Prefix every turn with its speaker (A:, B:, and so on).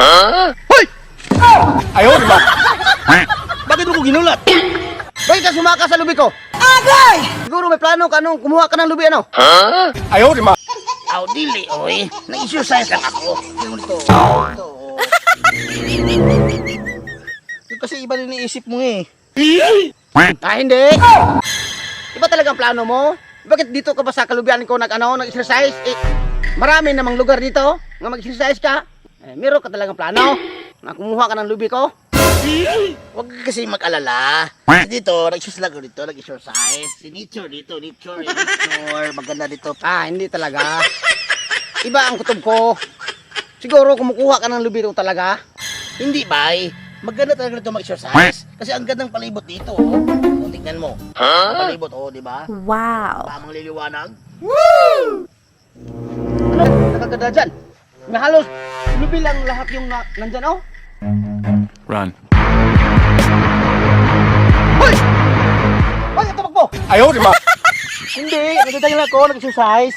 A: Hoy!
B: Ayaw, di ba?
A: Bakit mo ko ginulat?
C: Bakit ka sumaka sa lubi ko? Siguro may plano ka nung kumuha ka ng lubi ano?
B: Ayaw, di ba?
A: Aw, dili, oy. Nag-exercise lang ako. Yung ito. Yung kasi iba rin iisip mo eh.
C: Ah, hindi. Iba talagang plano mo? Bakit dito ka ba sa kalubian ko nag-exercise? Eh, marami namang lugar dito nga mag-exercise ka. Eh, meron ka talagang plano na kumuha ka ng lubi ko?
A: Huwag ka kasi mag-alala. Dito, nag-exercise lang ako dito, nag-exercise. Si nature dito, nature. Maganda dito.
C: Ah, hindi talaga. Iba ang kutob ko. Siguro kumukuha ka ng lubi ko talaga.
A: Hindi, bay. Maganda talaga dito mag-exercise. Kasi ang gandang palibot dito, oh. O, tingnan mo. Ang palibot, oh, di ba?
D: Wow.
A: Tamang liliwanag.
C: Ano? Nakaganda dyan. May halos lubi lang lahat yung nandyan, oh.
B: Run.
C: Hoy! Hoy, ang tabak mo!
B: Ayaw, di ba?
A: Hindi, nagdadang lang ako, nag-exercise.